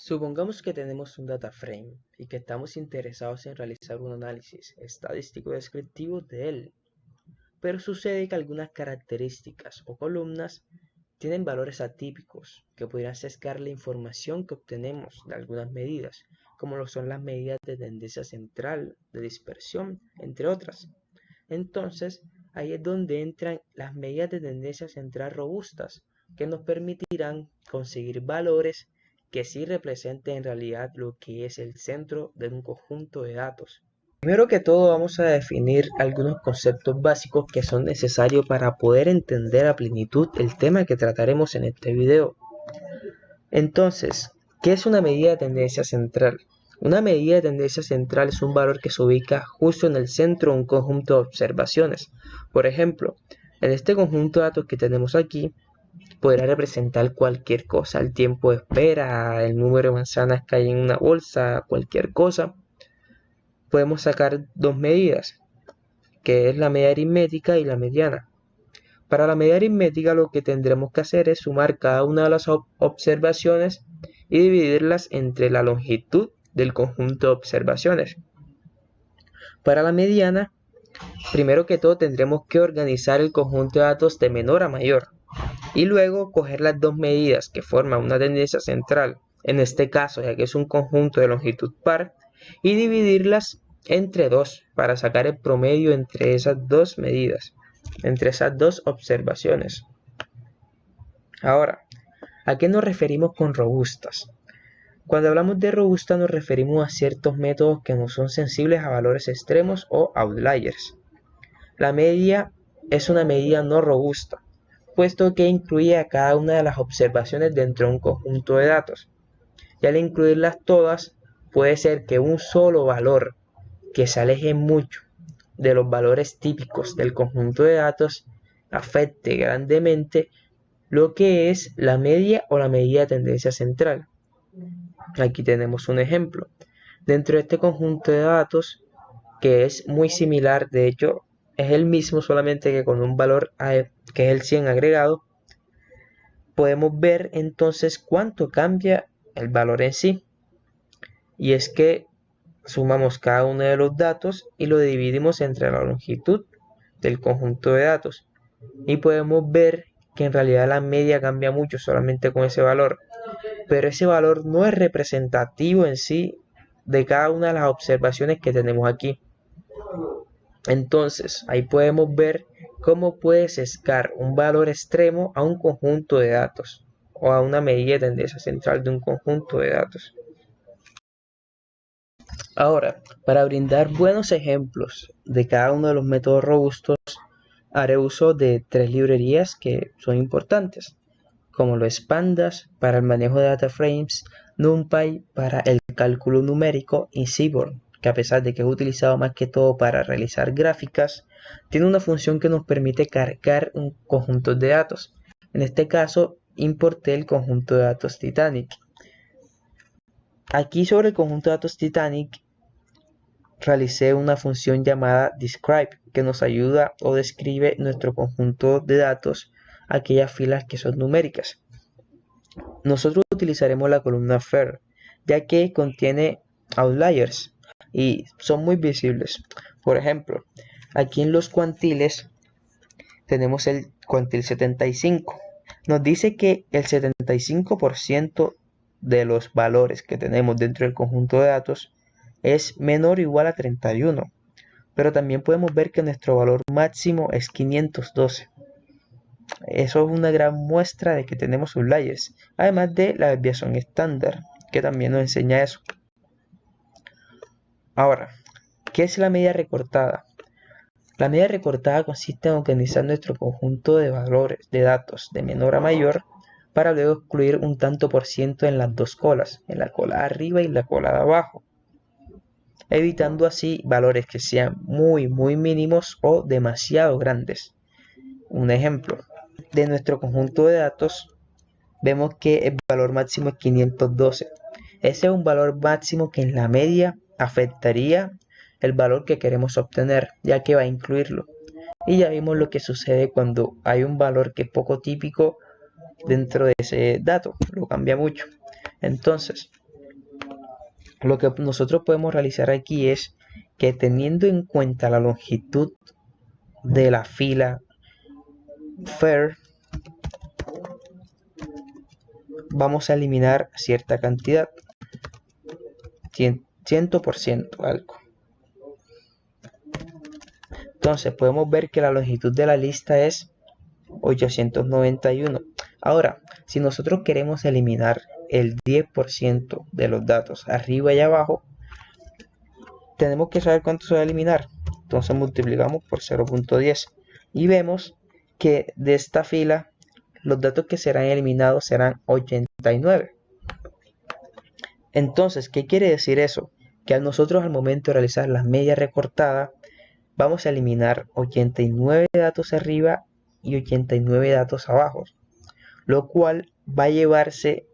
Supongamos que tenemos un data frame y que estamos interesados en realizar un análisis estadístico descriptivo de él, pero sucede que algunas características o columnas tienen valores atípicos que podrían sesgar la información que obtenemos de algunas medidas, como lo son las medidas de tendencia central, de dispersión, entre otras. Entonces, ahí es donde entran las medidas de tendencia central robustas, que nos permitirán conseguir valores que sí representen en realidad lo que es el centro de un conjunto de datos. Primero que todo vamos a definir algunos conceptos básicos que son necesarios para poder entender a plenitud el tema que trataremos en este video. Entonces, ¿qué es una medida de tendencia central? Una medida de tendencia central es un valor que se ubica justo en el centro de un conjunto de observaciones. Por ejemplo, en este conjunto de datos que tenemos aquí, podrá representar cualquier cosa, el tiempo de espera, el número de manzanas que hay en una bolsa, cualquier cosa. Podemos sacar dos medidas, que es la media aritmética y la mediana. Para la media aritmética lo que tendremos que hacer es sumar cada una de las observaciones y dividirlas entre la longitud del conjunto de observaciones. Para la mediana, primero que todo tendremos que organizar el conjunto de datos de menor a mayor y luego coger las dos medidas que forman una tendencia central, en este caso ya que es un conjunto de longitud par, y dividirlas entre dos para sacar el promedio entre esas dos medidas, entre esas dos observaciones. Ahora, ¿a qué nos referimos con robustas? Cuando hablamos de robusta nos referimos a ciertos métodos que no son sensibles a valores extremos o outliers. La media es una medida no robusta, puesto que incluye a cada una de las observaciones dentro de un conjunto de datos. Y al incluirlas todas, puede ser que un solo valor que se aleje mucho de los valores típicos del conjunto de datos afecte grandemente lo que es la media o la medida de tendencia central. Aquí tenemos un ejemplo. Dentro de este conjunto de datos, que es muy similar, de hecho es el mismo, solamente que con un valor que es el 100 agregado, podemos ver entonces cuánto cambia el valor en sí. Y es que sumamos cada uno de los datos y lo dividimos entre la longitud del conjunto de datos. Y podemos ver que en realidad la media cambia mucho solamente con ese valor. Pero ese valor no es representativo en sí de cada una de las observaciones que tenemos aquí. Entonces, ahí podemos ver cómo puede sesgar un valor extremo a un conjunto de datos o a una medida de tendencia central de un conjunto de datos. Ahora, para brindar buenos ejemplos de cada uno de los métodos robustos, haré uso de tres librerías que son importantes, como lo es Pandas para el manejo de data frames, NumPy para el cálculo numérico y Seaborn, que a pesar de que es utilizado más que todo para realizar gráficas, tiene una función que nos permite cargar un conjunto de datos. En este caso, importé el conjunto de datos Titanic. Aquí sobre el conjunto de datos Titanic realicé una función llamada describe que nos ayuda o describe nuestro conjunto de datos, aquellas filas que son numéricas. Nosotros utilizaremos la columna FAIR, ya que contiene outliers y son muy visibles. Por ejemplo, aquí en los cuantiles tenemos el cuantil 75. Nos dice que el 75% de los valores que tenemos dentro del conjunto de datos es menor o igual a 31. Pero también podemos ver que nuestro valor máximo es 512. Eso es una gran muestra de que tenemos outliers, además de la desviación estándar, que también nos enseña eso. Ahora, ¿qué es la medida recortada? La medida recortada consiste en organizar nuestro conjunto de valores de datos de menor a mayor para luego excluir un tanto por ciento en las dos colas, en la cola de arriba y la cola de abajo, evitando así valores que sean muy mínimos o demasiado grandes. Un ejemplo, de nuestro conjunto de datos vemos que el valor máximo es 512. Ese es un valor máximo que en la media afectaría el valor que queremos obtener, ya que va a incluirlo. Y ya vimos lo que sucede cuando hay un valor que es poco típico dentro de ese dato, lo cambia mucho. Entonces, Lo que nosotros podemos realizar aquí es que, teniendo en cuenta la longitud de la fila FAIR, vamos a eliminar cierta cantidad, 100% algo. Entonces podemos ver que la longitud de la lista es 891. Ahora, si nosotros queremos eliminar el 10% de los datos arriba y abajo, tenemos que saber cuánto se va a eliminar. Entonces multiplicamos por 0.10 y vemos que de esta fila los datos que serán eliminados serán 89. Entonces, ¿qué quiere decir eso? Que nosotros, al momento de realizar la media recortada, vamos a eliminar 89 datos arriba y 89 datos abajo, lo cual va a llevarse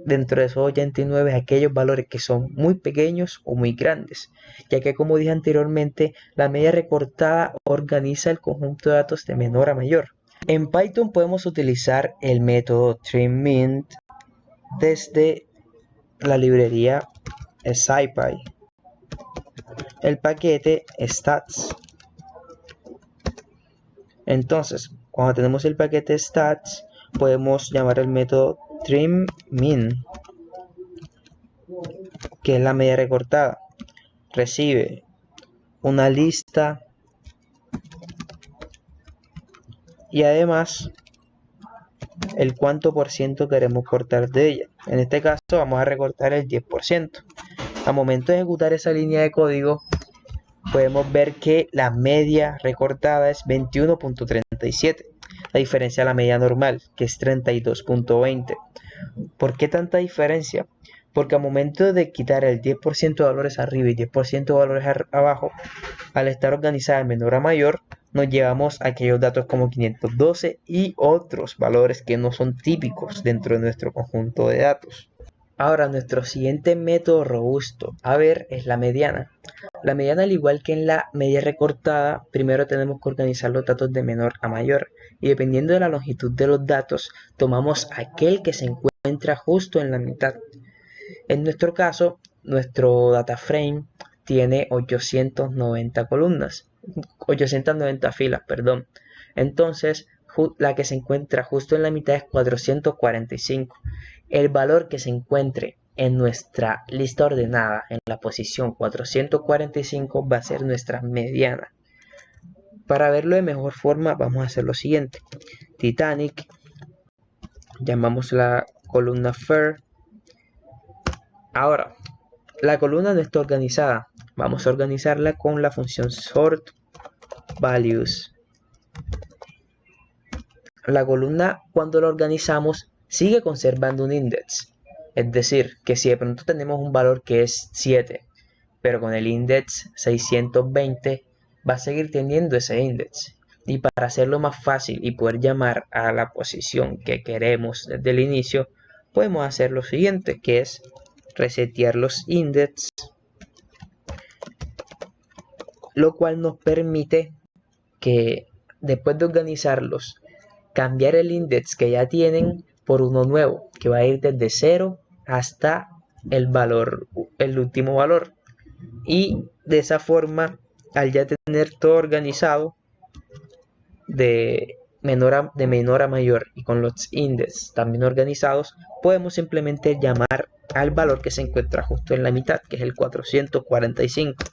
dentro de esos 89 aquellos valores que son muy pequeños o muy grandes, ya que, como dije anteriormente, la media recortada organiza el conjunto de datos de menor a mayor. En Python podemos utilizar el método trimInt desde la librería SciPy, el paquete stats. Entonces, cuando tenemos el paquete stats, podemos llamar el método trimMin, que es la media recortada. Recibe una lista y además el cuánto por ciento queremos cortar de ella. En este caso vamos a recortar el 10%. Al momento de ejecutar esa línea de código, podemos ver que la media recortada es 21.37, a diferencia de la media normal, que es 32.20. ¿Por qué tanta diferencia? Porque al momento de quitar el 10% de valores arriba y 10% de valores abajo, al estar organizada de menor a mayor, nos llevamos a aquellos datos como 512 y otros valores que no son típicos dentro de nuestro conjunto de datos. Ahora, nuestro siguiente método robusto a ver es la mediana. La mediana, al igual que en la media recortada, primero tenemos que organizar los datos de menor a mayor, y dependiendo de la longitud de los datos, tomamos aquel que se encuentra justo en la mitad. En nuestro caso, nuestro data frame tiene 890 columnas, 890 filas, perdón. Entonces, la que se encuentra justo en la mitad es 445. El valor que se encuentre en nuestra lista ordenada en la posición 445 va a ser nuestra mediana. Para verlo de mejor forma, vamos a hacer lo siguiente. Titanic, llamamos la columna FAIR. Ahora, la columna no está organizada. Vamos a organizarla con la función sortValues. La columna, cuando la organizamos, sigue conservando un index. Es decir, que si de pronto tenemos un valor que es 7, pero con el index 620, va a seguir teniendo ese index. Y para hacerlo más fácil y poder llamar a la posición que queremos desde el inicio, podemos hacer lo siguiente, que es resetear los index, lo cual nos permite que, después de organizarlos, cambiar el index que ya tienen por uno nuevo, que va a ir desde 0 hasta el último valor. Y de esa forma, al ya tener todo organizado de menor a mayor y con los index también organizados, podemos simplemente llamar al valor que se encuentra justo en la mitad, que es el 445.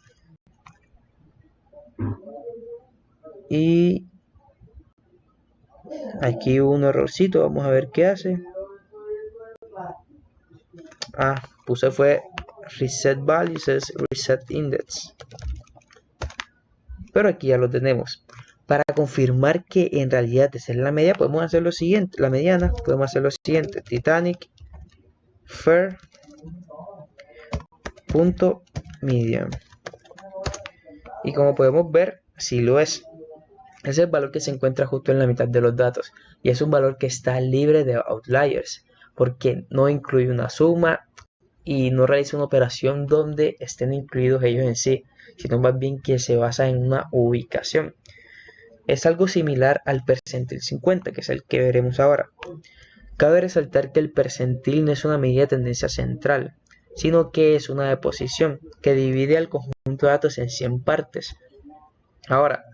Y aquí hubo un errorcito, vamos a ver qué hace. Puse fue reset values, es reset index. Pero aquí ya lo tenemos. Para confirmar que en realidad esa es la media, podemos hacer lo siguiente. La mediana, podemos hacer lo siguiente. Titanic FAIR.median. Y como podemos ver, sí lo es. Ese es el valor que se encuentra justo en la mitad de los datos. Y es un valor que está libre de outliers, porque no incluye una suma y no realiza una operación donde estén incluidos ellos en sí, sino más bien que se basa en una ubicación. Es algo similar al percentil 50, que es el que veremos ahora. Cabe resaltar que el percentil no es una medida de tendencia central, sino que es una deposición que divide al conjunto de datos en 100 partes. Ahora,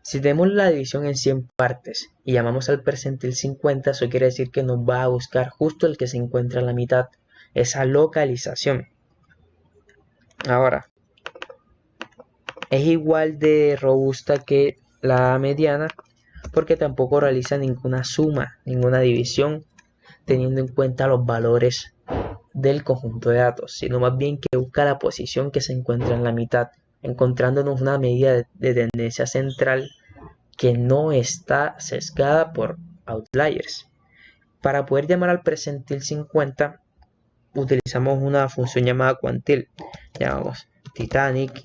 si tenemos la división en 100 partes y llamamos al percentil 50, eso quiere decir que nos va a buscar justo el que se encuentra en la mitad, esa localización. Ahora, es igual de robusta que la mediana porque tampoco realiza ninguna suma, ninguna división, teniendo en cuenta los valores del conjunto de datos, sino más bien que busca la posición que se encuentra en la mitad, encontrándonos una medida de tendencia central que no está sesgada por outliers. Para poder llamar al percentil 50, utilizamos una función llamada quantil. Llamamos Titanic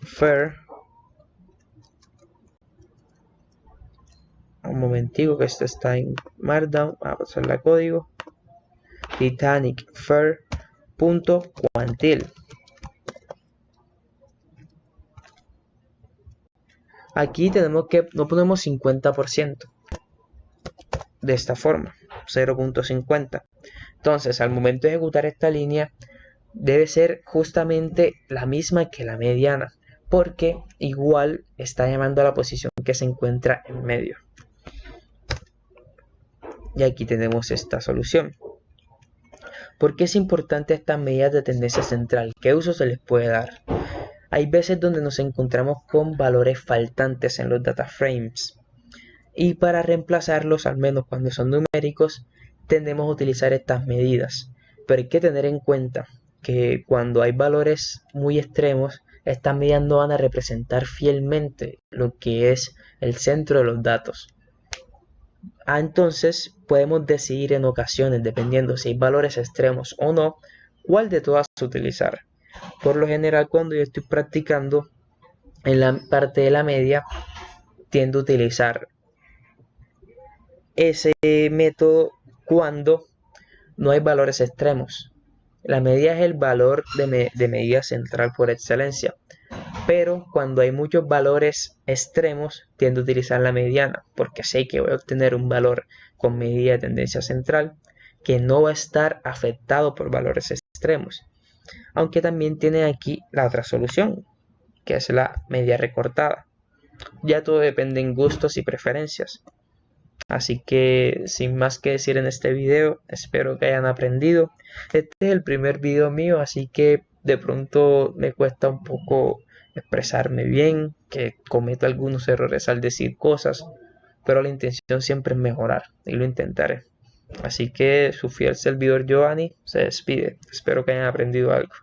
Fair. Un momentico que esto está en Markdown. Vamos a pasarle a código. Titanic Fair.quantil. Aquí tenemos que no ponemos 50% de esta forma, 0.50. Entonces, al momento de ejecutar esta línea, debe ser justamente la misma que la mediana, porque igual está llamando a la posición que se encuentra en medio. Y aquí tenemos esta solución. ¿Por qué es importante estas medidas de tendencia central? ¿Qué uso se les puede dar? Hay veces donde nos encontramos con valores faltantes en los data frames y para reemplazarlos, al menos cuando son numéricos, tendemos a utilizar estas medidas. Pero hay que tener en cuenta que cuando hay valores muy extremos, estas medidas no van a representar fielmente lo que es el centro de los datos. Entonces podemos decidir en ocasiones, dependiendo si hay valores extremos o no, cuál de todas utilizar. Por lo general, cuando yo estoy practicando en la parte de la media, tiendo a utilizar ese método cuando no hay valores extremos. La media es el valor de medida central por excelencia, pero cuando hay muchos valores extremos, tiendo a utilizar la mediana, porque sé que voy a obtener un valor con medida de tendencia central que no va a estar afectado por valores extremos. Aunque también tiene aquí la otra solución, que es la media recortada. Ya todo depende en gustos y preferencias. Así que sin más que decir en este video, espero que hayan aprendido. Este es el primer video mío, así que de pronto me cuesta un poco expresarme bien, que cometo algunos errores al decir cosas, pero la intención siempre es mejorar y lo intentaré. Así que su fiel servidor Giovanni se despide. Espero que hayan aprendido algo.